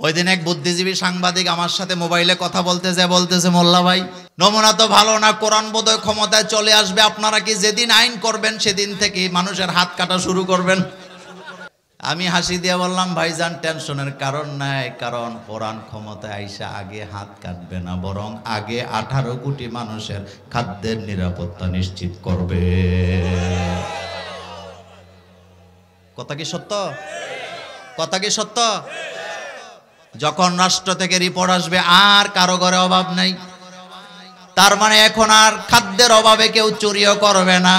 ওই দিন এক বুদ্ধিজীবী সাংবাদিক আমার সাথে মোবাইলে কথা বলতেছে মোল্লা ভাই, নমুনা তো ভালো না, কোরআন বোধহয় ক্ষমতায় চলে আসবে, আপনারা কি যেদিন আইন করবেন সেদিন থেকে মানুষের হাত কাটা শুরু করবেন? আমি হাসি দিয়ে বললাম, ভাইজান টেনশনের কারণ নাই, কারণ কোরআন ক্ষমতায় আইসা আগে হাত কাটবে না, বরং আগে 18 কোটি মানুষের খাদ্যের নিরাপত্তা নিশ্চিত করবে। কথা কি সত্য? কথা কি সত্য? যখন রাষ্ট্র থেকে রিপোর্ট আসবে আর কারো ঘরে অভাব নাই, তার মানে এখন আর খাদ্যের অভাবে কেউ চুরিও করবে না।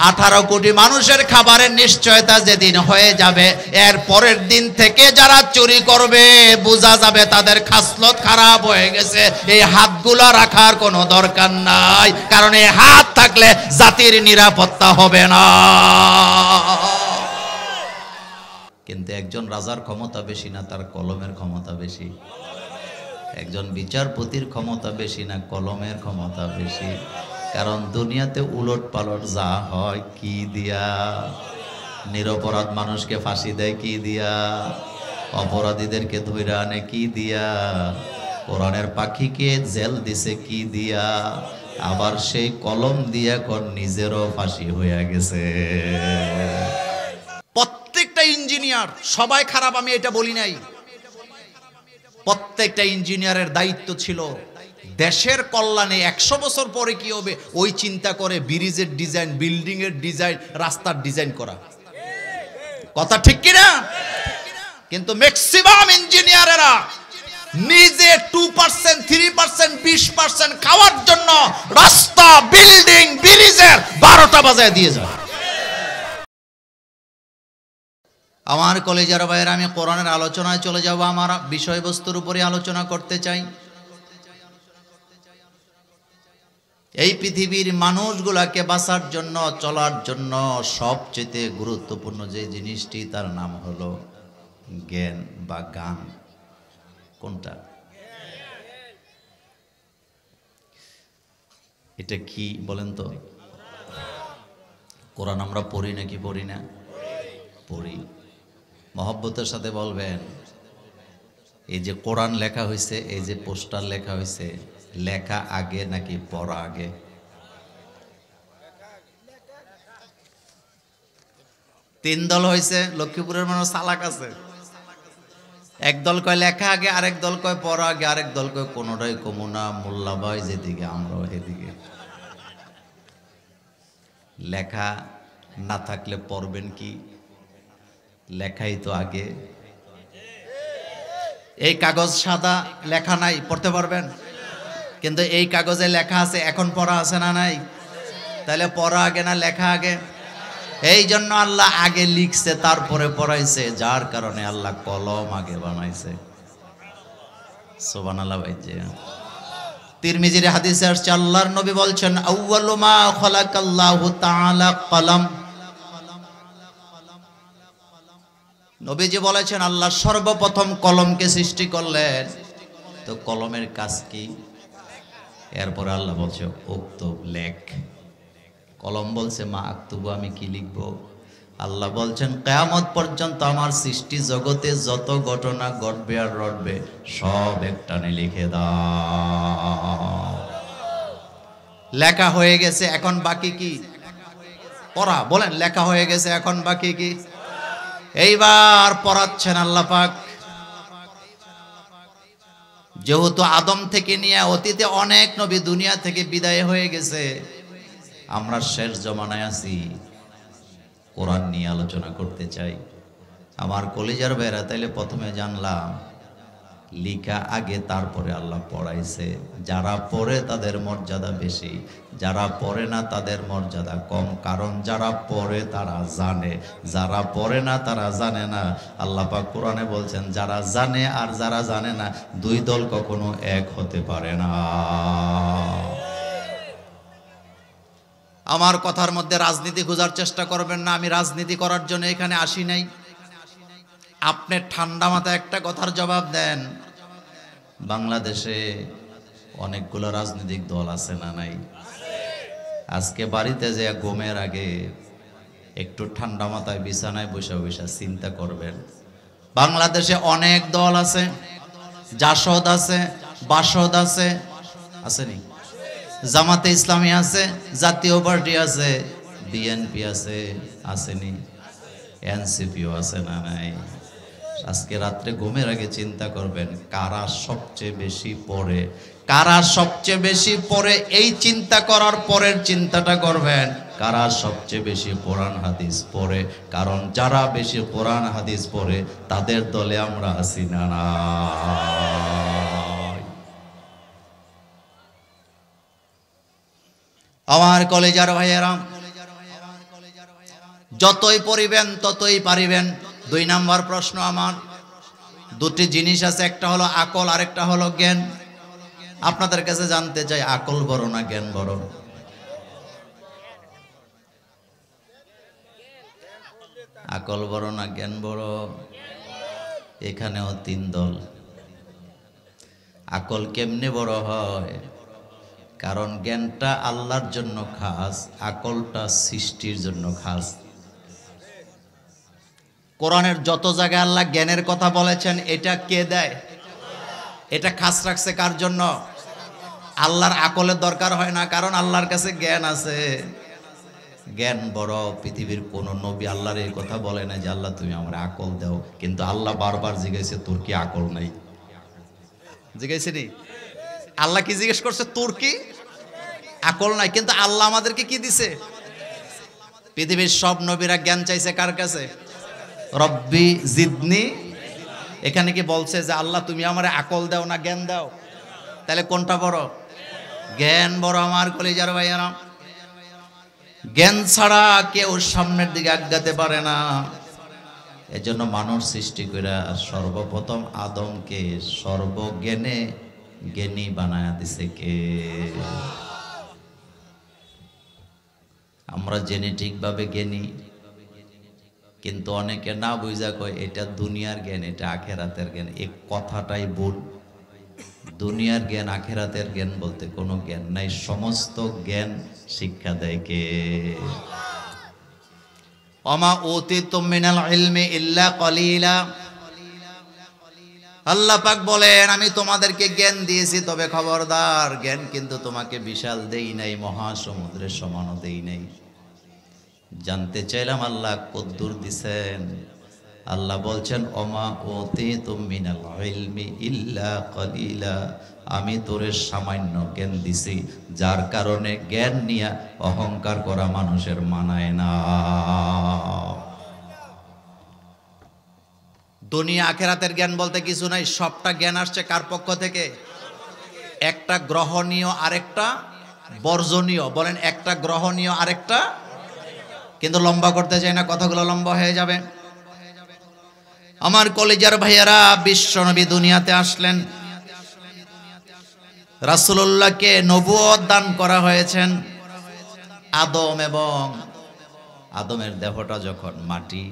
18 কোটি মানুষের খাবারের নিশ্চয়তা যেদিন হয়ে যাবে, এর পরের দিন থেকে যারা চুরি করবে বোঝা যাবে তাদের খাসলত খারাপ হয়ে গেছে। এই হাতগুলো রাখার কোনো দরকার নাই, কারণ এই হাত থাকলে জাতির নিরাপত্তা হবে না। কিন্তু একজন রাজার ক্ষমতা বেশি না তার কলমের ক্ষমতা বেশি? একজন বিচারপতির ক্ষমতা বেশি না কলমের ক্ষমতা বেশি? কারণ দুনিয়াতে উলট পালট যা হয় কি দিয়া? নিরপরাধ মানুষকে ফাঁসি দেয় কি দিয়া? অপরাধীদেরকে ধইরা আনে কি দিয়া? কোরআনের পাখিকে জেল দিছে কি দিয়া? আবার সেই কলম দিয়া এখন নিজেরও ফাঁসি হয়ে গেছে। প্রত্যেকটা ইঞ্জিনিয়ার সবাই খারাপ আমি এটা বলি নাই, প্রত্যেকটা ইঞ্জিনিয়ারের দায়িত্ব ছিল দেশের কল্যাণে 100 বছর পরে কি হবে ওই চিন্তা করে ব্রিজের ডিজাইন, বিল্ডিং এর ডিজাইন, রাস্তার ডিজাইন করা। কথা ঠিক কিনা? কিন্তু ম্যাক্সিমাম ইঞ্জিনিয়ারেরা নিজে 2%, 3%, 20% খাওয়ার জন্য রাস্তা, বিল্ডিং, ব্রিজের 12টা বাজায় দিয়ে যায়। আমার কলেজের ভাইয়েরা, আমি কোরআনের আলোচনায় চলে যাব, আমার বিষয়বস্তুর উপরে আলোচনা করতে চাই। এই পৃথিবীর মানুষগুলাকে বাঁচার জন্য, চলার জন্য সবচেয়ে গুরুত্বপূর্ণ যে জিনিসটি, তার নাম হলো জ্ঞান বা গান। কোনটা? এটা কি বলেন তো? কোরআন আমরা পড়ি নাকি পড়ি না? পড়ি। মহব্বতের সাথে বলবেন, এই যে কোরআন লেখা হয়েছে, এই যে পোস্টার লেখা হয়েছে, লেখা আগে নাকি পড়া আগে? তিন দল হয়েছে, লক্ষ্মীপুরের মানুষ চালাক আছে। এক দল কয় লেখা আগে, আরেক দল কয় পড়া আগে, আরেক দল কয় কোনোটাই কমু না, মোল্লা ভাই যেদিকে আমরাও এদিকে। লেখা না থাকলে পড়বেন কি? লেখাই তো আগে। এই কাগজ সাদা, লেখা নাই, পড়তে পারবেন? কিন্তু এই কাগজে লেখা আছে, এখন পড়া আছে না নাই? তাহলে পড়া আগে না লেখা আগে? এই জন্য আল্লাহ আগে লিখছে তারপরে পড়াইছে, যার কারণে আল্লাহ কলম আগে বানাইছে। সুবহানাল্লাহ। ভাইজি, তিরমিজির হাদিসে আসছে, আল্লাহর নবী বলছেন, আউয়ালু মা খালাকাল্লাহু তাআলা কলম। নবীজি বলেছেন, আল্লাহ সর্বপ্রথম কলমকে সৃষ্টি করলেন, তো কলমের কাজ কি? এরপরে আল্লাহ বলছে উক্তব, লেখ। কলম বলছে মা আক্তুবু, আমি কি লিখবো? আল্লাহ বলছেন, কিয়ামত পর্যন্ত আমার সৃষ্টি জগতে যত ঘটনা ঘটবে আর রটবে সব একটানে লিখে দাও। লেখা হয়ে গেছে, এখন বাকি কি? পড়া। বলেন, লেখা হয়ে গেছে, এখন বাকি কি? এইবার পড়াচ্ছেন আল্লাহ পাক। যেহেতু আদম থেকে নিয়ে অতীতে অনেক নবী দুনিয়া থেকে বিদায় হয়ে গেছে, আমরা শেষ জমানায় আছি, কোরআন নিয়ে আলোচনা করতে চাই। আমার কলিজার ভাইরা, তাইলে প্রথমে জানলাম লিখা আগে, তারপরে আল্লাহ পড়াইছে। যারা পড়ে তাদের মর্যাদা বেশি, যারা পড়ে না তাদের মর্যাদা কম। কারণ যারা পড়ে তারা জানে, যারা পড়ে না তারা জানে না। আল্লাহ পাক কোরআনে বলছেন, যারা জানে আর যারা জানে না, দুই দল কখনো এক হতে পারে না। আমার কথার মধ্যে রাজনীতি খোঁজার চেষ্টা করবেন না, আমি রাজনীতি করার জন্য এখানে আসি নাই। আপনি ঠান্ডা মাথায় একটা কথার জবাব দেন, বাংলাদেশে অনেকগুলো রাজনৈতিক দল আছে না নাই? আজকে বাড়িতে যে ঘুমের আগে একটু ঠান্ডা মাথায় বিছানায় বসে বসে চিন্তা করবেন, বাংলাদেশে অনেক দল আছে। জাসদ আছে, বাসদ আছে, আসেনি? জামাতে ইসলামী আছে, জাতীয় পার্টি আছে, বিএনপি আছে, আসেনি? এনসিপিও আছে না নাই? আজকে রাত্রে ঘুমের আগে চিন্তা করবেন কারা সবচেয়ে বেশি পড়ে, কারা সবচেয়ে বেশি পড়ে। এই চিন্তা করার পরের চিন্তাটা করবেন কারা সবচেয়ে বেশি কোরআন হাদিস পড়ে, কারণ যারা বেশি কোরআন হাদিস পড়ে তাদের দলে আমরা আছি না নাই? আমার কলেজার ভাইয়েরা, যতই পড়িবেন ততই পারিবেন। 2 নাম্বার প্রশ্ন আমার, দুটি জিনিস আছে, একটা হলো আকল, আরেকটা হলো জ্ঞান। আপনাদের কাছে জানতে চাই, আকল বড় না জ্ঞান বড়? আকল বড় না জ্ঞান বড়? এখানেও 3 দল। আকল কেমনে বড় হয়? কারণ জ্ঞানটা আল্লাহর জন্য খাস, আকলটা সৃষ্টির জন্য খাস। কোরআনের যত জায়গায় আল্লাহ জ্ঞানের কথা বলেছেন, এটা কে দেয়? এটা খাস রাখছে কার জন্য? আল্লাহর আকলের দরকার হয় না, কারণ আল্লাহর কাছে জ্ঞান আছে। জ্ঞান বড়। পৃথিবীর কোন নবী আল্লাহর এই কথা বলে না যে আল্লাহ তুমি আমার আকল দাও, কিন্তু আল্লাহ বারবার জিজ্ঞাসা তোর কি আকল নাই? জিজ্ঞাসা নি? আল্লাহ কি জিজ্ঞেস করছে? তোর কি আকল নাই? কিন্তু আল্লাহ আমাদেরকে কি দিছে? পৃথিবীর সব নবীরা জ্ঞান চাইছে কার কাছে? রব্বি জিদনি। এখানে কি বলছে যে আল্লাহ তুমি আমার আকল দাও না জ্ঞান দাও? তাহলে কোনটা বড়? জ্ঞান বড়। আমার কলিজার ভাইয়েরা, জ্ঞান ছাড়া কেউ সামনের দিকে আগাতে পারে না। এজন্য মানুষ সৃষ্টি করে সর্বপ্রথম আদমকে সর্বজ্ঞানে জ্ঞানী বানায়া দিছে কে? আমরা জেনেটিক ভাবে জ্ঞানী, কিন্তু অনেকে না বুঝা কয় এটা দুনিয়ার জ্ঞান, এটা আখেরাতের জ্ঞান। এই কথাটাই ভুল। দুনিয়ার জ্ঞান আখেরাতের জ্ঞান বলতে কোনো জ্ঞান নাই। সমস্ত জ্ঞান শিক্ষা দেয় কে? ওমা উতিতুম মিনাল ইলমি ইল্লা কলিলা। আল্লাহ পাক বলেন আমি তোমাদেরকে জ্ঞান দিয়েছি, তবে খবরদার জ্ঞান কিন্তু তোমাকে বিশাল দেই নাই, মহাসমুদ্রের সমানও দেই নাই। জানতে চাইলাম আল্লাহ কদ্দুর দিছেন? আল্লাহ বলছেন ওমা উতিতুম মিনাল ইলমি ইল্লা কলিলা। আমি তোরে সামান্য জ্ঞান দিছি, যার কারণে জ্ঞান নিয়ে অহংকার করা মানুষের মানায় না। দুনিয়া আখেরাতের জ্ঞান বলতে কিছু নাই। সবটা জ্ঞান আসছে কার পক্ষ থেকে? একটা গ্রহণীয় আরেকটা বর্জনীয়। বলেন একটা গ্রহণীয় আরেকটা। কিন্তু লম্বা করতে চাই না, কথাগুলো লম্বা হয়ে যাবে। আমার কলেজার ভাইয়েরা, বিশ্বনবী দুনিয়াতে আসলেন, রাসূলুল্লাহকে নবুয়ত দান করা হয়েছেন। আদম এবং আদমের দেহটা যখন মাটি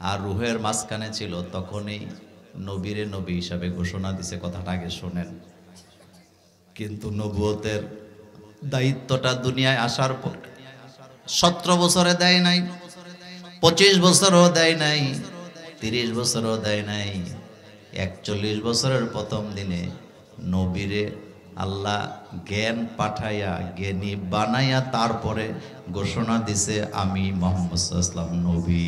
আর রুহের মাঝখানে ছিল, তখনই নবীরে নবী হিসাবে ঘোষণা দিছে। কথাটা আগে শোনেন। কিন্তু নবুয়তের দায়িত্বটা দুনিয়ায় আসার পর 17 বছরে দেয় নাই, 25 বছরও দেয় নাই, 30 বছরও দেয় নাই। 41 বছরের প্রথম দিনে নবীরে আল্লাহ জ্ঞান পাঠাইয়া জ্ঞানী বানাইয়া তারপরে ঘোষণা দিছে আমি মুহাম্মদ সাল্লাল্লাহু আলাইহি ওয়াসাল্লাম নবী।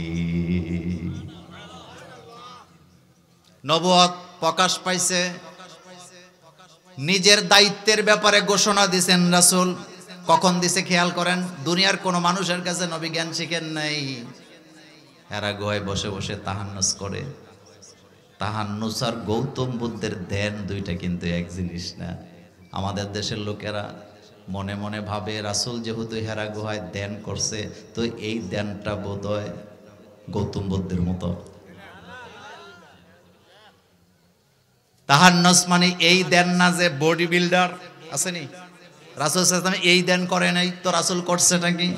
নবুয়ত প্রকাশ পাইছে। নিজের দায়িত্বের ব্যাপারে ঘোষণা দিছেন রাসূল। কখন দিছে খেয়াল করেন। দুনিয়ার কোন মানুষের কাছে নবী জ্ঞান শিখেন নাই। এরা গুহায় বসে বসে তাহান্নুস করে। তাহান্নুস আর গৌতম বুদ্ধের ধ্যান দুইটা কিন্তু এক জিনিস না। আমাদের দেশের লোকেরা মনে মনে ভাবে রাসূল যেহেতু হেরা গুহায় ধ্যান করছে, তো এই ধ্যানটা বোধহয় গৌতম বুদ্ধের মতো। তাহান্নুস মানে এই ধ্যান না যে বডি বিল্ডার আসেনি, রাসূল সাল্লাল্লাহু আলাইহি ওয়াসাল্লাম এই ধ্যান করে নাই, তো রাসূল করছেটা কি?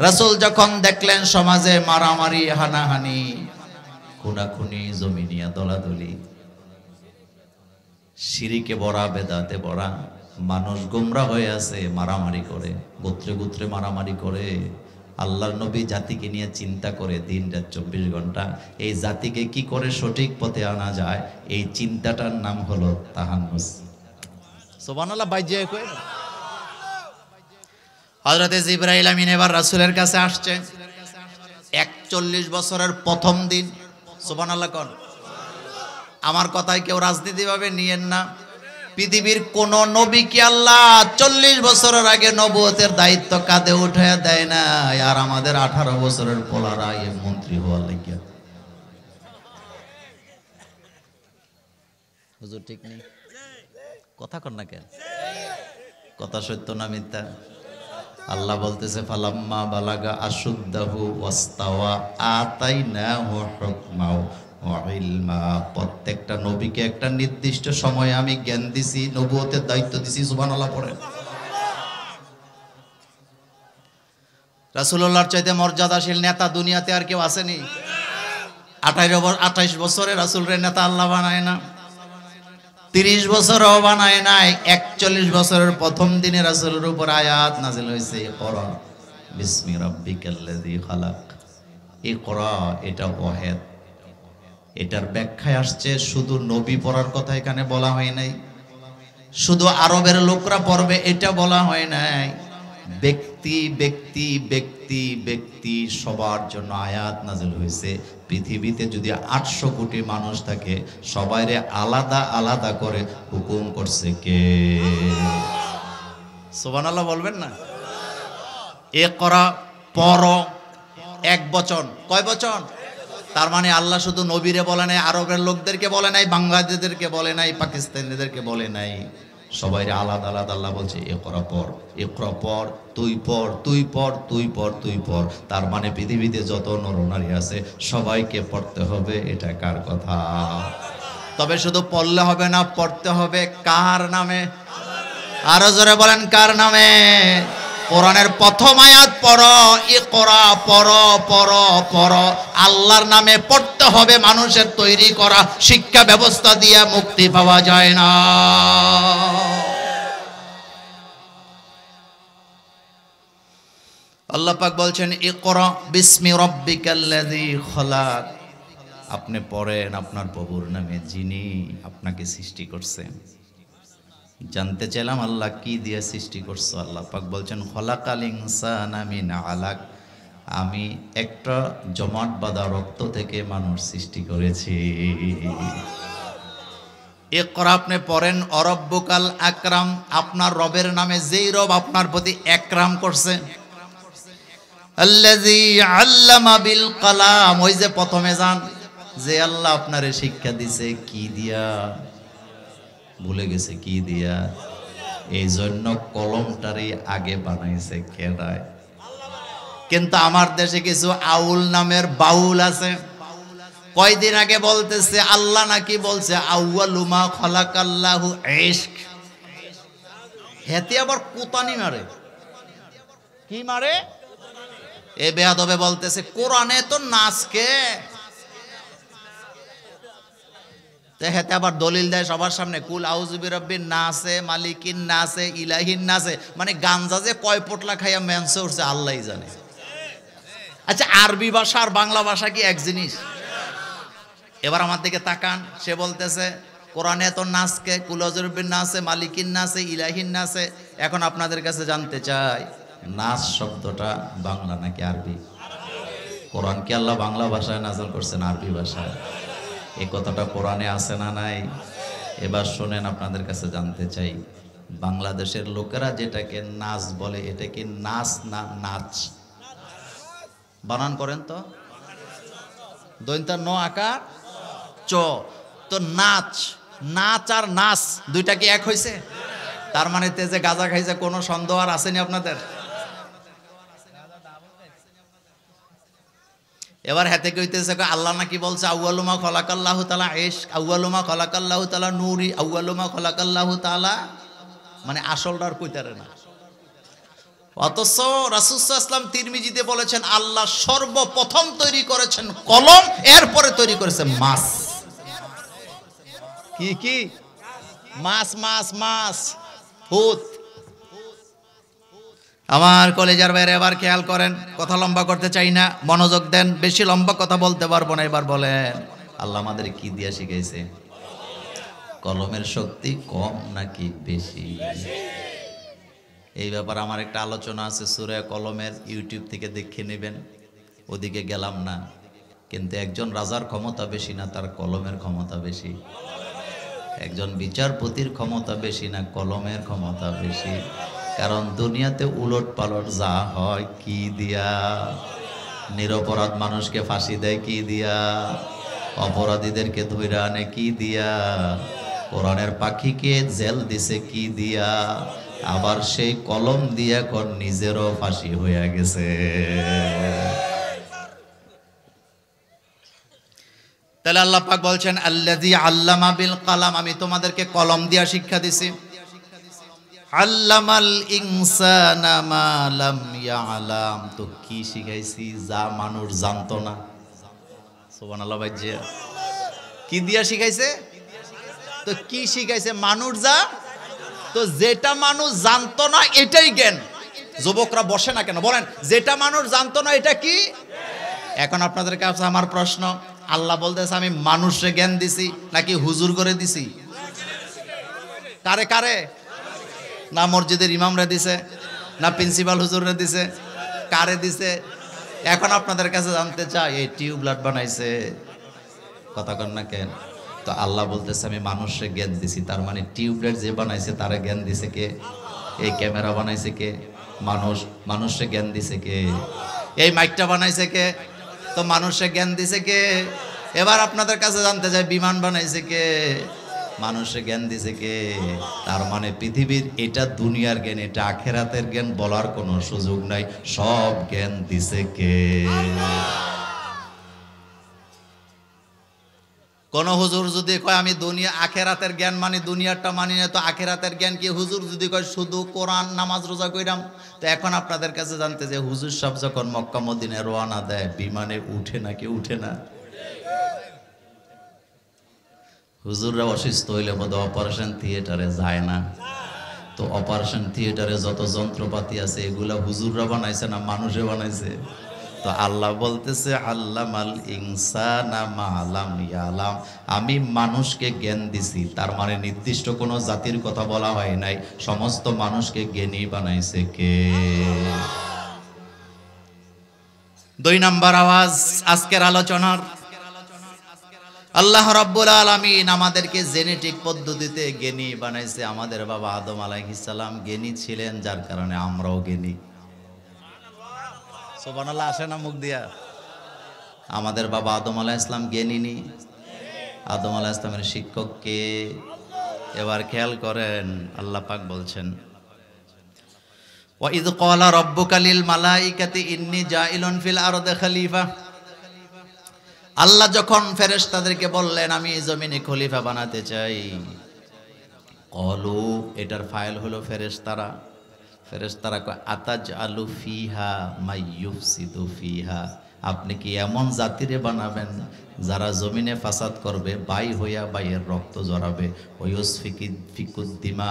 রাসূল যখন দেখলেন সমাজে মারামারি, হানাহানি, খুনাখুনি, জমিনিয়া দলাদলি, শিরিকে ভরা, বেদাতে ভরা, মানুষ গোমরা হয়ে আছে, মারামারি করে, গোত্রে গোত্রে মারামারি করে, আল্লাহর নবী জাতিকে নিয়ে চিন্তা করে দিন রাত 24 ঘন্টা এই জাতিকে কি করে সঠিক পথে আনা যায়, এই চিন্তাটার নাম হলো তাহান্নুস। সুবহানাল্লাহ। বাইজে কই হযরত জিবরাইল আমিন এবার রাসূলের কাছে আসছে 41 বছরের প্রথম দিন। সুবহানাল্লাহ কোন। আমার কথায় কেউ রাজনীতিভাবে নিয়েন না। পৃথিবীর কোন নবীকে আল্লাহ 40 বছরের আগে নবুয়তের দায়িত্ব কাঁধে উঠায়া দেয় না, আর আমাদের 18 বছরের পোলারা এই মন্ত্রী হওয়ার লাগিয়া। হুজুর ঠিক নেই কথা কর না কেন? কথা সত্য না মিথ্যা? আল্লাহ বলতেছে ফালাম্মা বালাগা আশুদ্দাহু ওয়াস্তাওয়া আতাইনাহু হুকমাও ওয়া ইলমা। প্রত্যেকটা নবীকে একটা নির্দিষ্ট সময়ে আমি জ্ঞান দিছি, নবুয়তের দায়িত্ব দিছি। সুবহানাল্লাহ পড়েন। রাসূলুল্লাহর চাইতে মর্যাদাশীল নেতা দুনিয়াতে আর কেউ আসেনি। 28 বছরে রাসূলের নেতা আল্লাহ বানায় না, 30 বছরও বানায় নাই। 41 বছরের প্রথম দিনে রাসূলের উপর আয়াত নাযিল হয়েছে, ইকরা বিসমি রাব্বিকাল্লাযী খালাক। ইকরা এটা ওয়াহিদ, এটার ব্যাখ্যায় আসছে শুধু নবী পড়ার কথা এখানে বলা হয় নাই, শুধু আরবের লোকরা পড়বে এটা বলা হয় নাই। ব্যক্তি ব্যক্তি ব্যক্তি ব্যক্তি সবার জন্য আয়াত নাযিল হয়েছে। পৃথিবীতে যদি 800 কোটি মানুষ থাকে, সবাইরে আলাদা আলাদা করে হুকুম করছে কে? সুবহানাল্লাহ বলবেন না? ইকরা পড়ো, এক বচন। কয় বচন? তার মানে আল্লাহ শুধু নবীরে বলে নাই, আরবের লোকদেরকে বলে নাই, বাংলাদেশদেরকে বলে নাই, পাকিস্তানিদেরকে বলে নাই, সবাইরে আলাদা আলাদা আল্লাহ বলছে ইকরা পড়, ইকরা পড়, তুই পড়, তুই পড়, তুই পড়, তুই পড়। তার মানে পৃথিবীতে যত নরনারী আছে সবাইকে পড়তে হবে। এটা কার কথা? তবে শুধু পড়লে হবে না, পড়তে হবে কার নামে? আরো জোরে বলেন কার নামে? কোরআনের প্রথম আয়াত পড়ো, ইকরা পড়ো পড়ো পড়ো, আল্লাহর নামে পড়তে হবে। মানুষের তৈরি করা শিক্ষা ব্যবস্থা দিয়ে মুক্তি পাওয়া যায় না। আল্লাহ পাক বলছেন ইকরা বিসমি রাব্বিকাল্লাযী খালাক। আপনি পড়েন আপনার প্রভুর নামে, যিনি আপনাকে সৃষ্টি করছেন। জানতে চাইলাম আল্লাহ কি দিয়ে সৃষ্টি করছো? আল্লাহ পাক বলছেন খলাকাল ইনসানা মিন আলাক। আমি একটা জমাট বাঁধা রক্ত থেকে মানুষ সৃষ্টি করেছি। ইকরা আপনি পড়েন, অরব্বুকাল আকরাম। আপনার রবের নামে, যেই রব আপনার প্রতি একরাম করছে। আল্লাযী আল্লামা বিল কলাম। ওই যে প্রথমে যান, যে আল্লাহ আপনারে শিক্ষা দিছে কি দিয়া? ভুলে গেছে কি দিয়া? এই জন্য কলমটারই আগে বানাইছে কেডায়? কিন্তু আমার দেশে কিছু আউল নামের বাউল আছে। কয়দিন আগে বলতেছে আল্লাহ নাকি বলছে আউয়ালু মা খালাকাল্লাহু ইশক। হেতে আবার কুতানি মারে। কি মারে? এ বেয়াদবে বলতেছে কোরআনে তো নাচকে। হেতে আবার দলিল দেয় সবার সামনে, কুল আউযু বিরাব্বিন নাসে মালিকিন নাসে ইলাহিন নাসে। মানে গাঞ্জা যে কয় পোটলা খাইয়া মেনসে উঠছে আল্লাহই জানে। আচ্ছা, আরবি ভাষা আর বাংলা ভাষা কি এক জিনিস? এবার আমার দিকে তাকান, সে বলতেছে কোরআনে তো নাসকে, কুল আউযু বিরাব্বিন নাসে মালিকিন নাসে ইলাহিন নাসে। এখন আপনাদের কাছে জানতে চাই, নাস শব্দটা বাংলা নাকি আরবি? কোরআন কি আল্লাহ বাংলা ভাষায় নাযিল করছেন আরবি ভাষায়? এই কথাটা কোরআনে আছে না নাই? এবার শোনেন, আপনাদের কাছে জানতে চাই, বাংলাদেশের লোকেরা যেটাকে নাচ বলে, এটা কি নাচ না নাচ? বানান করেন তো, দৈন্তা ন আকার চ। তো নাচ, নাচ আর নাচ দুইটা কি এক হয়েছে? তার মানে তেজে গাঁজা খাইছে কোনো সন্দেহ আর আসেনি আপনাদের? এবার হাতে কইতেছে আল্লাহ নাকি বলছে আউয়ালু মা খালাকাল্লাহু তাআলা ইশক, আউয়ালু মা খালাকাল্লাহু তাআলা নূরি, আউয়ালু মা খালাকাল্লাহু তাআলা। মানে আসলটার কইতারে না। অথচ রাসূল সাল্লাল্লাহু আলাইহি ওয়াসাল্লাম তিরমিজিতে বলেছেন আল্লাহ সর্বপ্রথম তৈরি করেছেন কলম, এরপরে তৈরি করেছেন মাছ। কি কি? মাছ মাছ মাছ, হুত। আমার কলেজার বাইরে এবার খেয়াল করেন, কথা লম্বা করতে চাই না, মনোযোগ দেন, বেশি লম্বা কথা বলতে পারবো না। এবার বলেন আল্লাহ আমাদের কি দিয়া শিখাইছে? কলমের শক্তি কম নাকি বেশি? এই ব্যাপারে আমার একটা আলোচনা আছে সূরা কলমের, ইউটিউব থেকে দেখে নেবেন, ওদিকে গেলাম না। কিন্তু একজন রাজার ক্ষমতা বেশি না তার কলমের ক্ষমতা বেশি? একজন বিচারপতির ক্ষমতা বেশি না কলমের ক্ষমতা বেশি? কারণ দুনিয়াতে উলট পালট যা হয় কি দিয়া? নিরপরাধ মানুষকে ফাঁসি দেয় কি দিয়া? অপরাধীদেরকে ধইরা আনে কি দিয়া? কোরআনের পাখিকে জেল দিছে কি দিয়া? আবার সেই কলম দিয়া এখন নিজেরও ফাঁসি হইয়া গেছে। তাহলে আল্লাহ পাক বলছেন আল্লাযী আল্লামা বিল কলম, আমি তোমাদেরকে কলম দিয়া শিক্ষা দিছি। আল্লামাল ইনসানা মা লাম ইয়ালাম, তো কি শিখাইছি যা মানুষ জানতো না। সুবহানাল্লাহ ভাই, যে কি দিয়া শিখাইছে? তো কি শিখাইছে? মানুষ যা, তো যেটা মানুষ জানতো না এটাই জ্ঞান। যুবকরা বসে না কেন বলেন, যেটা মানুষ জানতো না এটা কি? এখন আপনাদের কাছে আমার প্রশ্ন, আল্লাহ বলতেছে আমি মানুষে জ্ঞান দিছি নাকি হুজুর করে দিছি? কারে কারে? না মসজিদের ইমামরা দিছে, না প্রিন্সিপাল হুজুররা দিছে, কারে দিছে? এখন আপনাদের কাছে জানতে চাই, এই টিউবলাইট বানাইছে, কথা কন না কেন? তো আল্লাহ বলতেছে আমি মানুষে জ্ঞান দিছি, তার মানে টিউবলাইট যে বানাইছে তারা জ্ঞান দিছে কে? এই ক্যামেরা বানাইছে কে? মানুষ। মানুষে জ্ঞান দিছে কে? এই মাইকটা বানাইছে কে? তো মানুষে জ্ঞান দিছে কে? এবার আপনাদের কাছে জানতে চাই, বিমান বানাইছে কে? মানুষে জ্ঞান দিছে কে? তার মানে পৃথিবীর এটা দুনিয়ার জ্ঞান, এটা আখেরাতের জ্ঞান বলার কোনো সুযোগ নাই। সব জ্ঞান দিছে কে? কোন হুজুর যদি কয় আমি দুনিয়া আখেরাতের জ্ঞান মানি, দুনিয়ারটা মানি না, তো আখেরাতের জ্ঞান কি? হুজুর যদি কয় শুধু কোরআন নামাজ রোজা কইরাম, তো এখন আপনাদের কাছে জানতে যে হুজুর সব যখন মক্কা মদিনায় রওনা দেয় বিমানে উঠে নাকি উঠে না? হুজুররা অসুস্থ হইলে বোধহয় অপারেশন থিয়েটারে যায় না। তো অপারেশন থিয়েটারে যত যন্ত্রপাতি আছে এগুলা হুজুররা বানাইছে না মানুষে বানাইছে? তো আল্লাহ বলতেছে আল্লামাল ইনসানা মা লাম ইয়ালাম, আমি মানুষকে জ্ঞান দিছি। তার মানে নির্দিষ্ট কোনো জাতির কথা বলা হয় নাই, সমস্ত মানুষকে জ্ঞানী বানাইছে কে? 2 নাম্বার আওয়াজ আজকের আলোচনার, আল্লাহ রাব্বুল আলামিন আমাদেরকে জেনেটিক পদ্ধতিতে জ্ঞানী বানাইছে। আমাদের বাবা আদম আলাইহিস সালাম জ্ঞানী ছিলেন, যার কারণে আমরাও জ্ঞানী। সুবহানাল্লাহ, আসে না মুখ দিয়া? আমাদের বাবা আদম আলাইহিস সালাম জ্ঞানী নি? আদম আলাইহিস সালামের শিক্ষক কে? এবার খেয়াল করেন, আল্লাহ পাক বলছেন ওয়া ইয ক্বালা রাব্বুকা লিল মালাইকাতি ইন্নী জাইলুন ফিল আরদি খলিফা। আল্লাহ যখন ফেরেশতাদেরকে বললেন আমি জমিনে খলিফা বানাতে চাই, ক্বালু, এটার ফাইল হলো ফেরেশতারা। ফেরেশতারা কয় আতাজআলু ফিহা মাই ইউফসিদু ফিহা, আপনি কি এমন জাতিরে বানাবেন যারা জমিনে ফাসাদ করবে, বাই হইয়া বাইয়ের রক্ত ঝরাবে, ওয়ুসফিকুদ দিমা,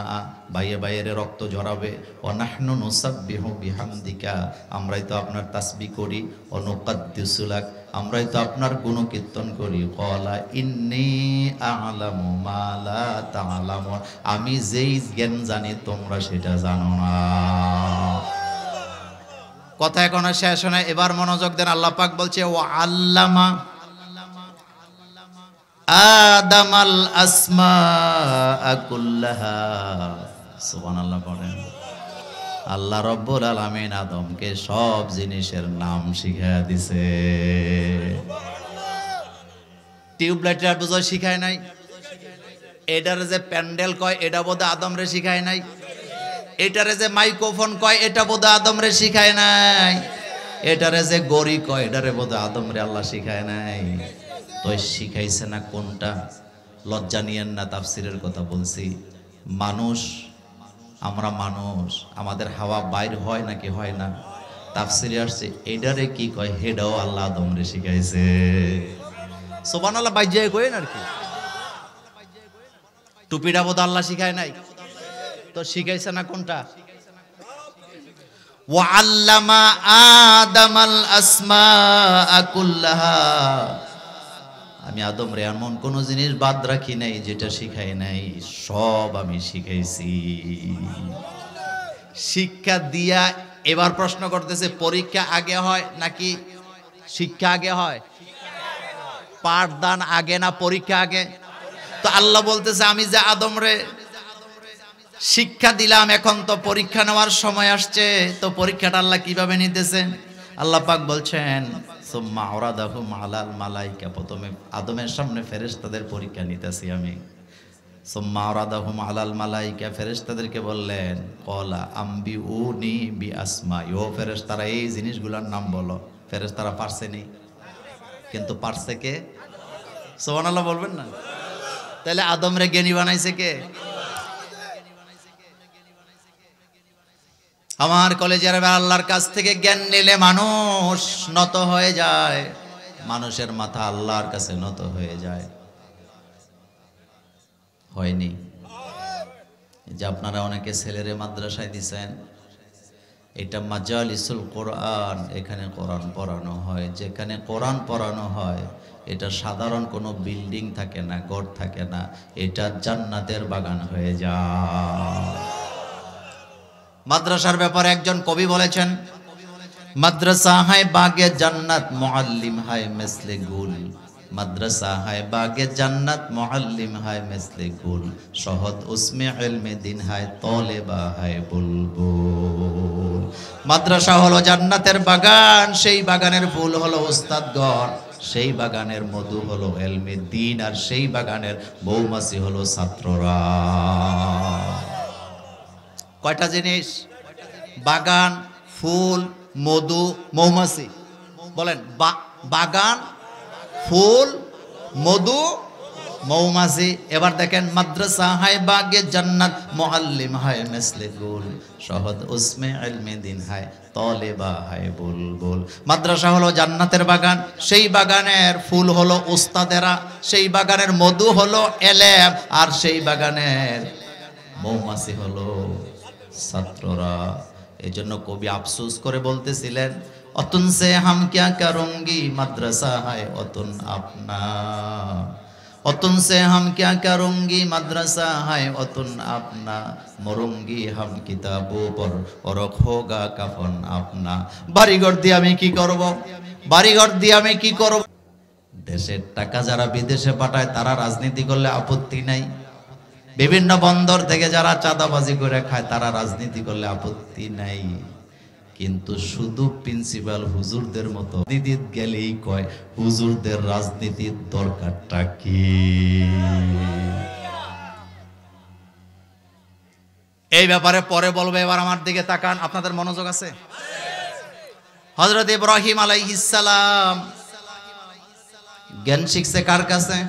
বাইয়ে বাইয়ের রক্ত ঝরাবে, ও নাহনু নুসাব্বিহু বিহামদিকা, আমরাই তো আপনার তাসবিহ করি, ও নুকাদ্দিসু লাক, আমরাই তো আপনার গুণকীর্তন করি। ক্বালা ইন্নী আ'লামু মা লা তা'লামুন, আমি যেই জ্ঞান জানি তোমরা সেটা জানো না। কথা এখনো শেষ হয় না, এবার মনোযোগ দেন। আল্লাহ পাক বলছে ওয়া আল্লামা আদামাল আসমাআ কুল্লাহা। সুবহানাল্লাহ পড়েন। আল্লাহ রাব্বুল আলামিন আদমকে সব জিনিসের নাম শিখায়া দিছে। টিউবলাইটার বুঝো শিখায় নাই? এটার যে প্যান্ডেল কয় এটা বোধহয় আদমরে শিখায় নাই? এটারে যে মাইক্রোফোন কয় এটা বোধহয় আদমরে শিখায় নাই? এটারে যে গড়ি কয় এটারে বোধহয় আদমরে আল্লাহ শিখায় নাই? তো শিখাইছে না কোনটা? লজ্জা নিয়েন না, তাফসিরের কথা বলছি। মানুষ, আমরা মানুষ, আমাদের হাওয়া বাইর হয় নাকি হয় না? তাফসিরে আসছে এটারে কি কয় হেডাও আল্লাহ আদমরে শিখাইছে। সুবহানাল্লাহ, বাইজায় কইেন আর কি। টুপিটা বোধহয় আল্লাহ শিখায় নাই? তো শিখাইছে না কোনটা? ওয়া আল্লামা আদামাল আসমাআ কুল্লাহা, আমি আদম রে এমন কোন জিনিস বাদ রাখি নাই যেটা শিখাই নাই, সব আমি শিখাইছি। শিক্ষা দিয়া এবার প্রশ্ন করতেছে পরীক্ষা আগে হয় নাকি শিক্ষা আগে হয়? পাঠদান আগে না পরীক্ষা আগে? তো আল্লাহ বলতেছে আমি যে আদম রে শিক্ষা দিলাম, এখন তো পরীক্ষা নেওয়ার সময় আসছে। তো পরীক্ষাটা আল্লাহ কিভাবে নিতেছে? আল্লাহ পাক বলছেন সুম্মা আওরাদাহুম আলাল মালাইকা, প্রথমে আদমের সামনে ফেরেশতাদের পরীক্ষা নিতেছি আমি। সুম্মা আওরাদাহুম আলাল মালাইকা, ফেরেশতাদেরকে বললেন ক্বালা আম্বিউনি বিআসমাই, ও ফেরেশতারা এই জিনিসগুলোর নাম বলো। ফেরেশতারা পারছে নি, কিন্তু পারছে কে? সুবহানাল্লাহ বলবেন না? তাহলে আদম রে জ্ঞানী বানাইছে কে? আমার কলেজের আল্লাহর কাছ থেকে জ্ঞান নিলে মানুষ নত হয়ে যায়, মানুষের মাথা আল্লাহর কাছে নত হয়ে যায়। হয়নি? যে আপনারা অনেকে ছেলেরে মাদ্রাসায় দিছেন, এটা মাজালিসুল কোরআন, এখানে কোরআন পড়ানো হয়। যেখানে কোরআন পড়ানো হয় এটা সাধারণ কোনো বিল্ডিং থাকে না, ঘর থাকে না, এটা জান্নাতের বাগান হয়ে যায়। মাদ্রাসার ব্যাপারে একজন কবি বলেছেন, মাদ্রাসা হায় বাগে জান্নাত মুআল্লিম হায় মিসলে গুল, মাদ্রাসা হায় বাগে জান্নাত মুআল্লিম হায় মিসলে গুল, শহদ উসমে ইলমে দিন হায় তলেবা হায় বুলবুল। মাদ্রাসা হলো জান্নাতের বাগান, সেই বাগানের ফুল হলো উস্তাদগণ, সেই বাগানের মধু হলো ইলমে দিন, আর সেই বাগানের মৌমাছি হলো ছাত্ররা। কয়টা জিনিস? বাগান, ফুল, মধু, মৌমাছি। বলেন বাগান, ফুল, মধু, মৌমাছি। এবার দেখেন মাদ্রাসা হায় বাগে জান্নাত মুআল্লিম হায় মিসলে গুল, শহদ উসমে ইলমে দিন হায় তলেবা হায় বুলবুল। মাদ্রাসা হলো জান্নাতের বাগান, সেই বাগানের ফুল হলো উস্তাদেরা, সেই বাগানের মধু হলো এলেম, আর সেই বাগানের মৌমাছি হলো ছাত্ররা। এই জন্য কবি আফসোস করে বলতেছিলেন, অতুন সে হাম ক্যা করুঙ্গি মাদ্রাসা হায় অতুন আপনা, অতুন সে হাম ক্যা করুঙ্গি মাদ্রাসা হায় অতুন আপনা, মরুঙ্গি হাম কিতাবো পর অরখ হোগা কাফন আপনা। বাড়িঘর দিয়ে আমি কি করব? বাড়িঘর দিয়ে আমি কি করব? দেশের টাকা যারা বিদেশে পাঠায় তারা রাজনীতি করলে আপত্তি নাই, বিভিন্ন বন্দর থেকে যারা চাঁদাবাজি করে খায় তারা রাজনীতি করলে আপত্তি নাই, কিন্তু শুধু প্রিন্সিপাল হুজুরদের মতো দিদিত গেলেই কয় হুজুরদের রাজনীতির দরকারটা কি? এই ব্যাপারে পরে বলবো, এবার আমার দিকে তাকান। আপনাদের মনোযোগ আছে? হযরত ইব্রাহিম আলাইহিস সালাম জ্ঞান শিখছে কার কাছে?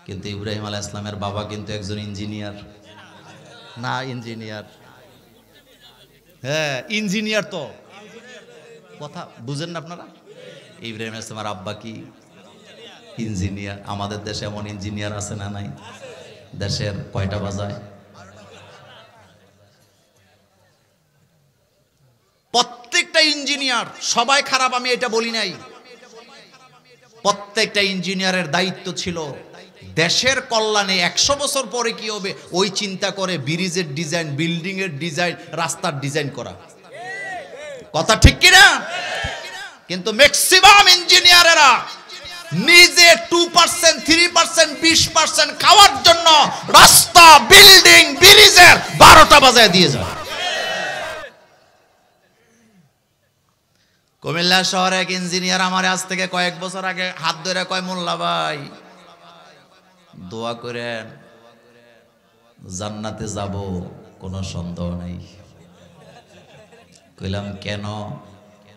কিন্তু ইব্রাহিম আলাইহিস সালামের বাবা কিন্তু একজন ইঞ্জিনিয়ার না? ইঞ্জিনিয়ার, হ্যাঁ ইঞ্জিনিয়ার। তো কথা বুঝেন না আপনারা? ইব্রাহিম আলাইহিস সালামের আব্বা কি ইঞ্জিনিয়ার। আমাদের দেশে এমন ইঞ্জিনিয়ার আছে না নাই? দেশের কয়টা বাজায়? প্রত্যেকটা ইঞ্জিনিয়ার সবাই খারাপ আমি এটা বলি নাই, প্রত্যেকটা ইঞ্জিনিয়ারের দায়িত্ব ছিল দেশের কল্যাণে 100 বছর পরে কি হবে ওই চিন্তা করে ব্রিজের ডিজাইন, বিল্ডিং এর ডিজাইন, রাস্তার ডিজাইন করা। কথা ঠিক কি না? কিন্তু ম্যাক্সিমাম ইঞ্জিনিয়ারেরা নিজে 2%, 3%, 20% খাওয়ার জন্য রাস্তা, বিল্ডিং, ব্রিজের 12টা বাজায় দিয়ে যায়। কুমিল্লা শহরে এক ইঞ্জিনিয়ার আমার আজ থেকে কয়েক বছর আগে হাত ধরে কয়, মোল্লা ভাই দোয়া করেন জান্নাতে যাব, কোনো সন্দেহ নাই। কইলাম কেন?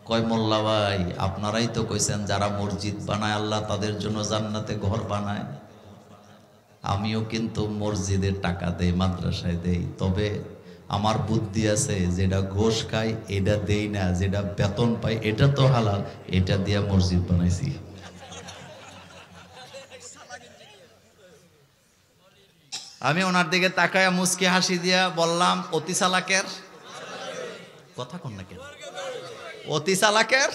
কয় মোল্লা ভাই আপনারাই তো কইছেন যারা মসজিদ বানায় আল্লাহ তাদের জন্য জান্নাতে ঘর বানায়। আমিও কিন্তু মসজিদের টাকা দেই, মাদ্রাসায় দেই, তবে আমার বুদ্ধি আছে, যেটা ঘোষ খাই এটা দেই না, যেটা বেতন পাই এটা তো হালাল, এটা দিয়া মসজিদ বানাইছি। আমি ওনার দিকে তাকায় মুচকি হাসি দিয়া বললাম, অতি চালাকের কথা কন না কেন? অতি চালাকের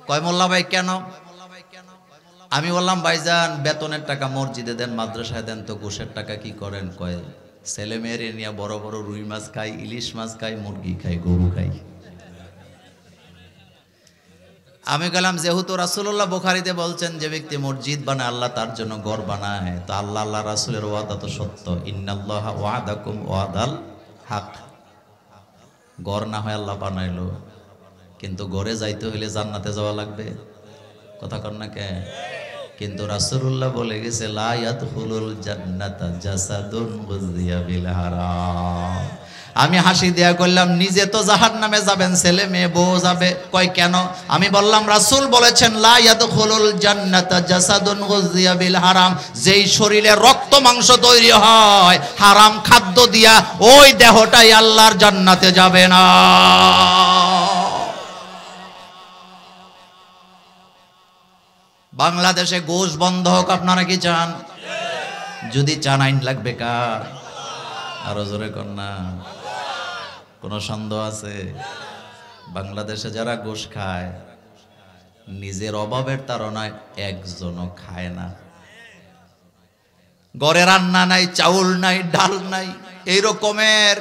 কয় মোল্লা ভাই কেন? আমি বললাম ভাইজান বেতনের টাকা মসজিদে দেন, মাদ্রাসায় দেন, তো ঘুষের টাকা কি করেন? কয় ছেলে মেয়েরে নিয়ে বড় বড় রুই মাছ খাই, ইলিশ মাছ খাই, মুরগি খাই, গরু খাই। আমি গেলাম যেহেতু রাসূলুল্লাহ বুখারীতে বলছেন যে ব্যক্তি মসজিদ বানায় আল্লাহ তার জন্য ঘর বানায়, তো আল্লাহ রাসূলের ওয়াদা তো সত্য, ইন্নাল্লাহা ওয়াদাকুম ওয়াদাল হক। ঘর না হয় আল্লাহ বানাইলো, কিন্তু ঘরে যাইতে হইলে জান্নাতে যাওয়া লাগবে। কথা কন না কে? কিন্তু রাসূলুল্লাহ বলে গেছে লা ইয়াদখুলুল জান্নাতা জাসাদুন গুযিয়া বিল হারাম। আমি হাসি দেয়া করলাম নিজে তো জাহান্নামে যাবেন, ছেলে মেয়ে বউ যাবে। কয় কেন? আমি বললাম রাসূল বলেছেন লা ইয়াদখুলুল জান্নাতা জাসাদুন গুযিয়া বিল হারাম। যেই শরীরে রক্ত মাংস তৈরি হয় হারাম খাদ্য দিয়া, ওই দেহটাই আল্লাহর জান্নাতে যাবে না। বাংলাদেশে গোশ বন্ধ হোক, আপনারা কি চান? যদি চান আইন লাগবে কার? আরো জোরে কন্যা, কোন সন্দেহ আছে? বাংলাদেশে যারা গোশ খায় নিজের অভাবের তাড়নায় একজনও খায় না। ঘরে রান্না নাই, চাউল নাই, ডাল নাই, এই রকমের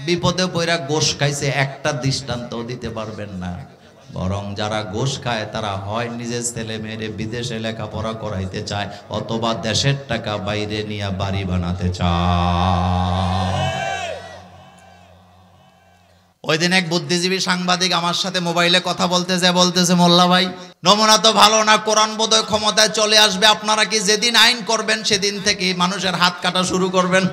বিপদে পড়া গোশ খাইছে, একটা দৃষ্টান্তও দিতে পারবেন না। বরং যারা গোশ খায় তারা হয় নিজের ছেলে মেয়েরে বিদেশে লেখাপড়া করাইতে চায়, অথবা দেশের টাকা বাইরে নিয়ে বাড়ি বানাতে চায়। ওই দিন এক বুদ্ধিজীবী সাংবাদিক আমার সাথে মোবাইলে কথা বলতেছে মোল্লা ভাই নমুনা তো ভালো না, কোরআন বোধহয় ক্ষমতায় চলে আসবে, আপনারা কি যেদিন আইন করবেন সেদিন থেকে মানুষের হাত কাটা শুরু করবেন?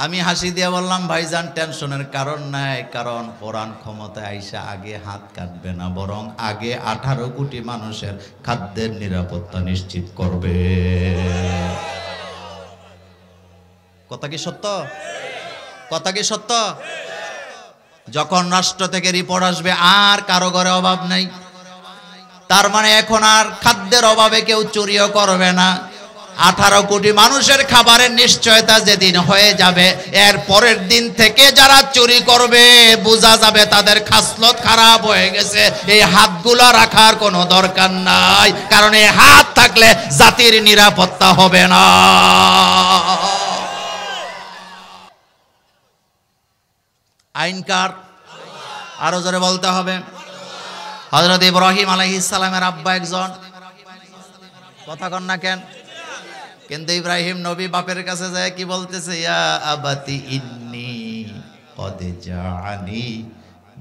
আমি হাসি দিয়ে বললাম ভাইজান টেনশনের কারণ নাই, কারণ কোরআন ক্ষমতায় আইসা আগে হাত কাটবে না, বরং আগে 18 কোটি মানুষের খাদ্যের নিরাপত্তা নিশ্চিত করবে। কথা কি সত্য? কথা কি সত্য? যখন রাষ্ট্র থেকে রিপোর্ট আসবে আর কারো ঘরে অভাব নাই, তার মানে এখন আর খাদ্যের অভাবে কেউ চুরিও করবে না। 18 কোটি মানুষের খাবারের নিশ্চয়তা যেদিন হয়ে যাবে, এর পরের দিন থেকে যারা চুরি করবে বোঝা যাবে তাদের খাসলত খারাপ হয়ে গেছে। এই হাতগুলো রাখার কোনো দরকার নাই, কারণ এই হাত থাকলে জাতির নিরাপত্তা হবে না। আইনকার আরো জোরে বলতে হবে। হযরত ইব্রাহিম আলাইহিস সালামের আব্বা একজন, কথা কন না কেন? কিন্তু ইব্রাহিম নবী বাপের কাছে যায় কি বলতেছে? ইয়া আবাতি ইন্নী কদ জাআনি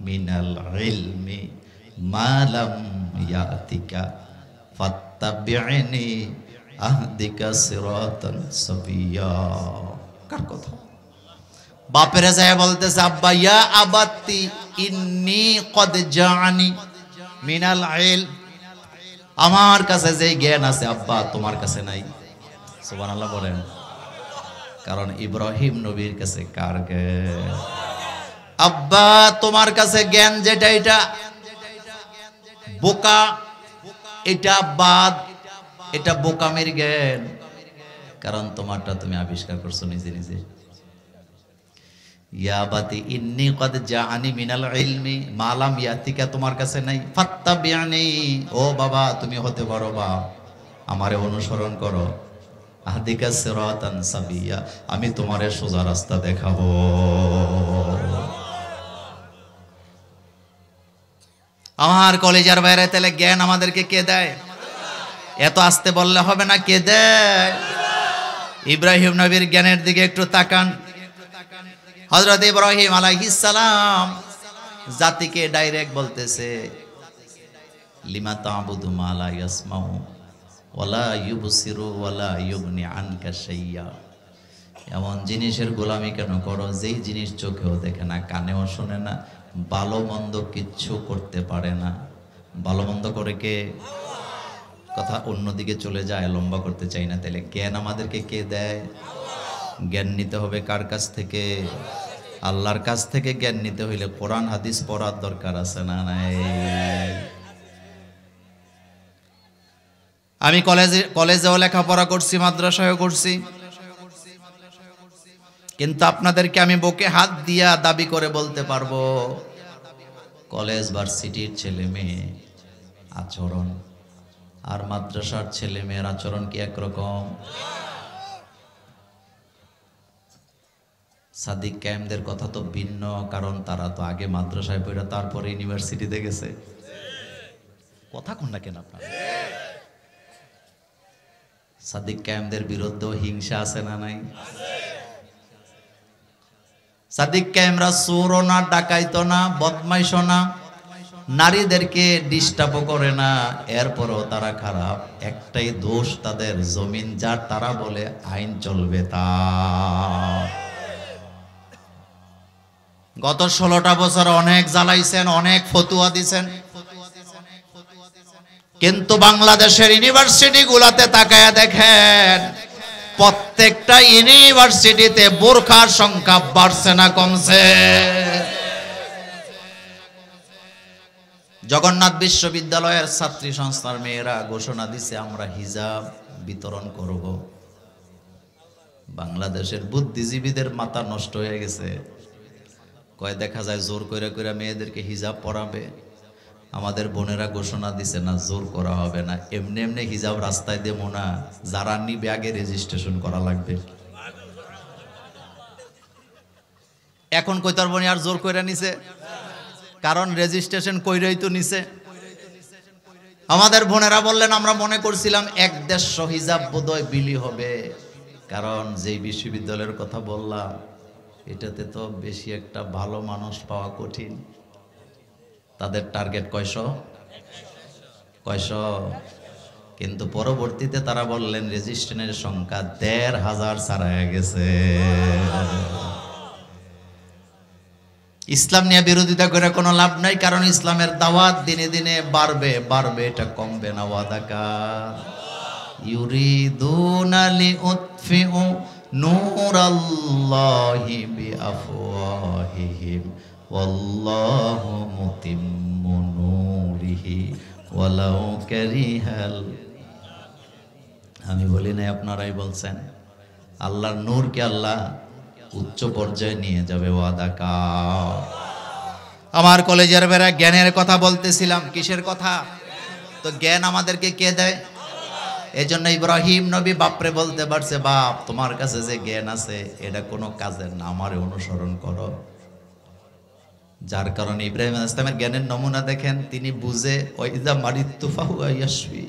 মিনাল ইলমি মা লাম ইয়াতিকা ফাত্তাবি'নি আহদিকা সিরাতান সাবিয়্যা। কার কথা? বাপের যায় বলতেছে আব্বা ইয়া আবাতি ইন্নী কদ জাআনি মিনাল ইলম, আমার কাছে যে জ্ঞান আছে আব্বা তোমার কাছে নাই। সুবহানাল্লাহ বলেন। কারণ ইব্রাহিম নবীর কাছে কার জ্ঞান? আব্বা তোমার কাছে জ্ঞান যেটা এটা বোকা, এটা বাদ, এটা বোকামের জ্ঞান, কারণ তোমারটা তুমি আবিষ্কার করছো নিজে নিজে। ইয়া বাতি ইন্নী কদ জাআনি মিনাল ইলমি মা লাম ইয়াতিকা, তোমার কাছে নাই। ফাত্তাবি'নি, ও বাবা তুমি হতে পারো বা আমারে অনুসরণ করো। আহদিকা সিরাতান সাবিয়্যা, আমি তোমারে সোজা রাস্তা দেখাবো। আমার কলেজের বাইরে তাহলে জ্ঞান আমাদেরকে কে দেয়? এত আস্তে বললে হবে না, কে দেয়? ইব্রাহিম নবীর জ্ঞানের দিকে একটু তাকান। হযরত ইব্রাহিম আলাইহিস সালাম জাতিকে ডাইরেক্ট বলতেছে লিমা তা'বুদু মা লা ইয়াসমাউ ওয়ালা ইউবসিরু ওয়ালা ইউগনি আনকা শাইয়্যা। এমন জিনিসের গোলামি কেন করো যেই জিনিস চোখেও দেখে না, কানেও শোনে না, ভালো মন্দ কিচ্ছু করতে পারে না। ভালো মন্দ করে কে? কথা অন্যদিকে চলে যায়, লম্বা করতে চাই না। তাহলে জ্ঞান আমাদেরকে কে দেয়? জ্ঞান নিতে হবে কার কাছ থেকে? আল্লাহর কাছ থেকে জ্ঞান নিতে হইলে কোরআন হাদিস পড়ার দরকার আছে না নাই? আমি কলেজেও লেখাপড়া করছি, মাদ্রাসায়ও করছি। কিন্তু আপনাদেরকে আমি বুকে হাত দিয়া দাবি করে বলতে পারবো, কলেজ ভার্সিটির ছেলে মেয়ে আচরণ আর মাদ্রাসার ছেলে মেয়ের আচরণ কি একরকম? সাদিক কায়েমদের কথা তো ভিন্ন, কারণ তারা তো আগে মাদ্রাসায় পড়ে তারপরে ইউনিভার্সিটিতে গেছে। কথা কোন না কেন আপনার? সাদিক কায়েমদের বিরুদ্ধেও হিংসা আছে না নাই? সাদিক কায়েমরা চোরও না, ডাকাইতো না, বদমাইশও না, নারীদেরকে ডিস্টার্বও করে না, এরপরও তারা খারাপ। একটাই দোষ তাদের, জমিন যার তারা বলে আইন চলবে তা। গত 16টা বছর অনেক জ্বালাইছেন, অনেক ফতুয়া দিছেন, কিন্তু বাংলাদেশের ইউনিভার্সিটি গুলাতে তাকায়া দেখেন, প্রত্যেকটা ইউনিভার্সিটিতে বোরখার সংখ্যা বাড়ছে না কমছে? জগন্নাথ বিশ্ববিদ্যালয়ের ছাত্রী সংস্থার মেয়েরা ঘোষণা দিছে আমরা হিজাব বিতরণ করব। বাংলাদেশের বুদ্ধিজীবীদের মাথা নষ্ট হয়ে গেছে। কয় দেখা যায় জোর কইরা কইরা মেয়েদেরকে হিজাব পরাবে। আমাদের বোনেরা ঘোষণা দিছে না, জোর করা হবে না, এমনি এমনি হিজাব রাস্তায় দেবো না, যারা নিবে আগে রেজিস্ট্রেশন করা লাগবে। এখন কইতার বোনে আর জোর কইরা নিছে, কারণ রেজিস্ট্রেশন কইরাই তো নিছে। আমাদের বোনেরা বললেন আমরা মনে করছিলাম 150 হিজাব বোধহয় বিলি হবে, কারণ যেই বিশ্ববিদ্যালয়ের কথা বললাম এটাতে তো বেশি একটা ভালো মানুষ পাওয়া কঠিন। তাদের টার্গেট কয়শো, কিন্তু পরবর্তীতে তারা বললেন রেজিস্ট্রেশনের সংখ্যা 1500 ছাড়ায় গেছে। ইসলাম নিয়ে বিরোধিতা করে কোনো লাভ নাই, কারণ ইসলামের দাওয়াত দিনে দিনে বাড়বে বাড়বে, এটা কমবে না। ওয়াদাকার ইউরিদুনা লিউতফিউ নূরাল্লাহি বিআফওয়াহিহিম ওয়াল্লাহু মুতিম্মু নূরিহি ওয়ালাউ কারিহাল। আমি বলি না, আপনারাই বলছেন। আল্লাহর নূরকে আল্লাহ উচ্চ পর্যায়ে নিয়ে যাবে। ওয়াদাকার। আমার কলেজের বেড়া জ্ঞানের কথা বলতেছিলাম। কিসের কথা? তো জ্ঞান আমাদেরকে কে দেয়? এজন্য ইব্রাহিম নবী বাপরে বলতে পারছে, বাপ তোমার কাছে যে জ্ঞান আছে এটা কোনো কাজের না, আমারে অনুসরণ করো। যার কারণে ইব্রাহিম আলাইহিস সালামের জ্ঞানের নমুনা দেখেন, তিনি বুঝে ওয়াইদা মারিতু ফাহুয়া ইয়াশফি,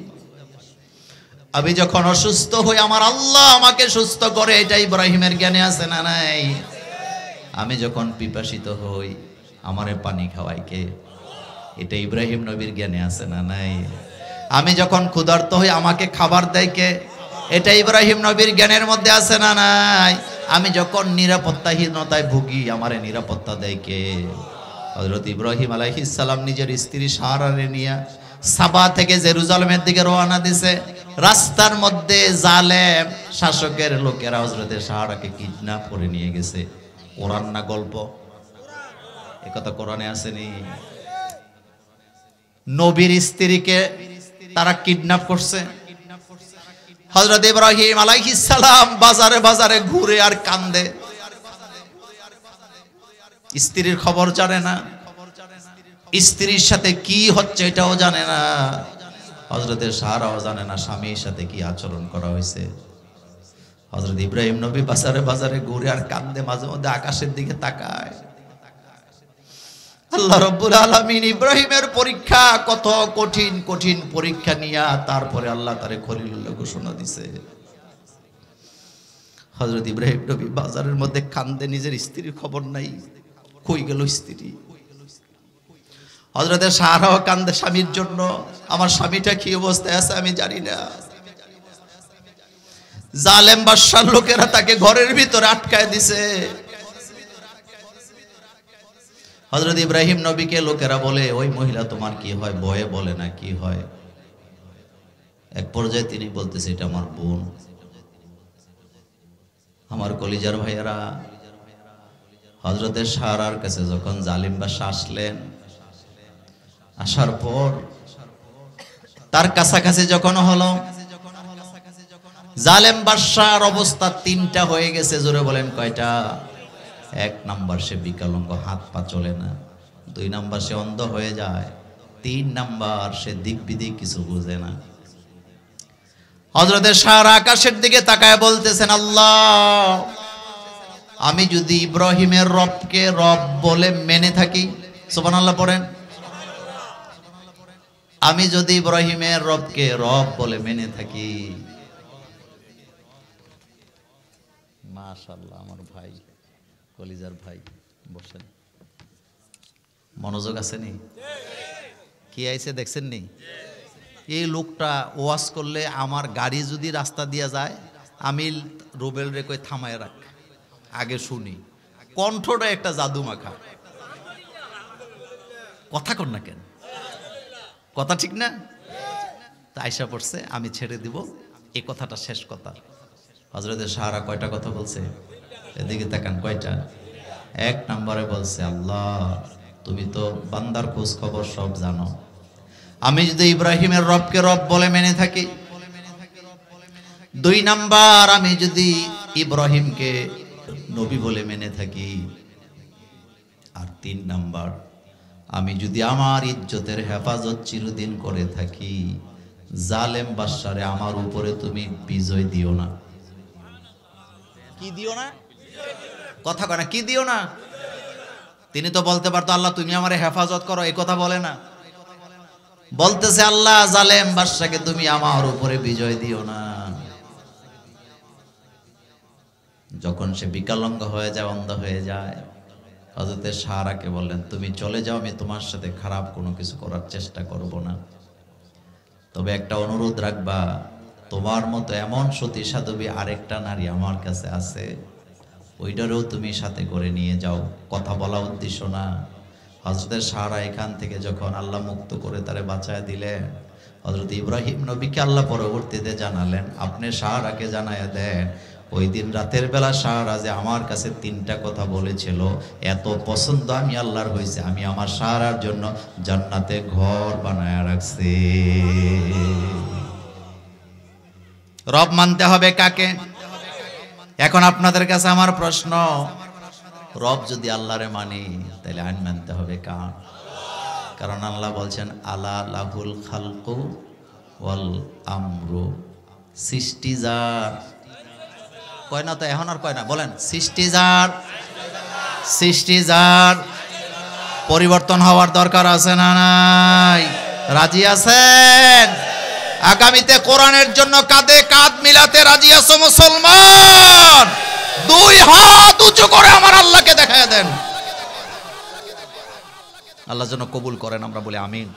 আমি যখন অসুস্থ হই আমার আল্লাহ আমাকে সুস্থ করে, এটা ইব্রাহিমের জ্ঞানে আছে না নাই? আমি যখন পিপাসিত হই আমারে পানি খাওয়াই কে, এটা ইব্রাহিম নবীর জ্ঞানে আছে না নাই? আমি যখন ক্ষুধার্ত হই আমাকে খাবার দেয় কে, এটা ইব্রাহিম নবীর জ্ঞানের মধ্যে আছে না নাই? আমি যখন নিরাপত্তাহীনতায় ভুগি আমারে নিরাপত্তা দেয় কে? হযরত ইব্রাহিম আলাইহিস সালাম নিজের স্ত্রী সারারে নিয়ে সাবা থেকে জেরুজালেমের দিকে রওনা দিছে। রাস্তার মধ্যে জালেম শাসকের লোকেরা হযরতে সারাকে কিডন্যাপ করে নিয়ে গেছে। কোরআন না গল্প? একথা কোরআনে আসেনি? নবীর স্ত্রীকে তারা কিডন্যাপ করছে। হযরত ইব্রাহিম আলাইহিস সালাম বাজারে বাজারে ঘুরে আর কান্দে। স্ত্রীর খবর জানে না, স্ত্রীর সাথে কি হচ্ছে এটাও জানে না, হযরতের সারাও জানে না স্বামীর সাথে কি আচরণ করা হয়েছে। হযরত ইব্রাহিম নবী বাজারে বাজারে ঘুরে আর কান্দে, মাঝে মধ্যে আকাশের দিকে তাকায়। আল্লাহ রাব্বুল আলামিন ইব্রাহিমের পরীক্ষা, কত কঠিন কঠিন পরীক্ষা নিয়া তারপরে আল্লাহ তারে খলিলুল্লাহ ঘোষণা দিছে। হযরত ইব্রাহিম নবী বাজারের মধ্যে কান্দে, নিজের স্ত্রীর খবর নাই, কই গেল স্ত্রী। হযরতে সারাও কান্দে স্বামীর জন্য, আমার স্বামীটা কি অবস্থায় আছে আমি জানি না। জালেম বাদশার লোকেরা তাকে ঘরের ভিতরে আটকায় দিছে। হযরত ইব্রাহিম নবীকে লোকেরা বলে, ওই মহিলা তোমার কি হয়? ভয়ে বলে না কি হয়। এক পর্যায়ে তিনি বলতেছে, এটা আমার বোন। আমার কলিজার ভাইয়েরা, হযরতে সারার কাছে যখন জালিম বাদশা আসলেন, আসার পর তার কাছাকাছি যখন হলো, জালেম বাদশার অবস্থা তিনটা হয়ে গেছে। জোরে বলেন কয়টা? এক নাম্বার সে বিকলাঙ্গ, হাত পা চলে না। দুই নাম্বার সে অন্ধ হয়ে যায়। তিন নাম্বার সে দিক বিদিক কিছু বুঝে না। হযরতে সারা আকাশের দিকে তাকায় বলতেছেন, আল্লাহ, আমি যদি ইব্রাহিমের রবকে রব বলে মেনে থাকি, সুবহানাল্লাহ পড়েন, আমি যদি ইব্রাহিমের রবকে রব বলে মেনে থাকি, মাশাআল্লাহ, আমার ভাই, কলিজার ভাই, বসেন, মনোযোগ আছে নি? কি আইছে দেখছেন নি? এই লোকটা ওয়াজ করলে আমার গাড়ি যদি রাস্তা দিয়ে যায়, আমি রুবেল রে কই থামায় রাখ, আগে শুনি। কণ্ঠটা একটা জাদু মাখা, কথা কর না কেন, কথা ঠিক না? তা আয়সা পড়ছে, আমি ছেড়ে দিব, এই কথাটা শেষ কথা। হযরতে সাহারা কয়টা কথা বলছে? এদিকে তাকান, কয়টা? এক নম্বরে বলছে, আল্লাহ, তুমি তো বান্দার খোঁজ খবর সব জানো, আমি যদি ইব্রাহিমের রবকে রব বলে মেনে থাকি। দুই নাম্বার, আমি যদি ইব্রাহিমকে নবী বলে মেনে থাকি। আর তিন নাম্বার, আমি যদি আমার ইজ্জতের হেফাজত চিরদিন করে থাকি, জালেম বাদশারে আমার উপরে তুমি বিজয় দিও না। কি দিও না? কথা কয় না, কি দিও না? তিনি তো বলতে পারতো, আল্লাহ তুমি আমারে হেফাজত করো, এই কথা বলে না। বলতেছে, আল্লাহ, জালেম বাদশাকে তুমি আমার উপরে বিজয় দিও না। যখন সে বিকলাঙ্গ হয়ে যায়, অন্ধ হয়ে যায়, হযরতে সারাকে বললেন, তুমি চলে যাও, আমি তোমার সাথে খারাপ কোনো কিছু করার চেষ্টা করব না, তবে একটা অনুরোধ রাখবা, তোমার মতো এমন সতী সাধবী আরেকটা নারী আমার কাছে আছে, ওইটারেও তুমি সাথে করে নিয়ে যাও। কথা বলা উদ্দেশ্য না। হযরতে সারা এখান থেকে যখন আল্লাহ মুক্ত করে তারে বাঁচায় দিলেন, হযরত ইব্রাহিম নবীকে আল্লাহ পরবর্তীতে জানালেন, আপনি সারাকে জানায়া দেন, ওই দিন রাতের বেলা সারা যে আমার কাছে তিনটা কথা বলেছিল, এত পছন্দ আমি আল্লাহর হয়েছে, আমি আমার সারার জন্য জান্নাতে ঘর বানায় রাখছি। রব মানতে হবে কাকে? এখন আপনাদের কাছে আমার প্রশ্ন, রব যদি আল্লাহরে মানি, তাহলে আইন মানতে হবে কার? কারণ আল্লাহ বলছেন, আলা লাহুল খালকু ওয়াল আমরু, সৃষ্টি যার, কয় না তো এখন আর কয় না, বলেন, সৃষ্টি যার, সৃষ্টি যার, পরিবর্তন হওয়ার দরকার আছে না নাই? রাজি আছেন? আগামীতে কোরআনের জন্য কাঁধে কাঁধ মিলাতে রাজি আছো মুসলমান? দুই হাত উঁচু করে আমার আল্লাহকে দেখায় দেন। আল্লাহ যেন কবুল করেন, আমরা বলি আমিন।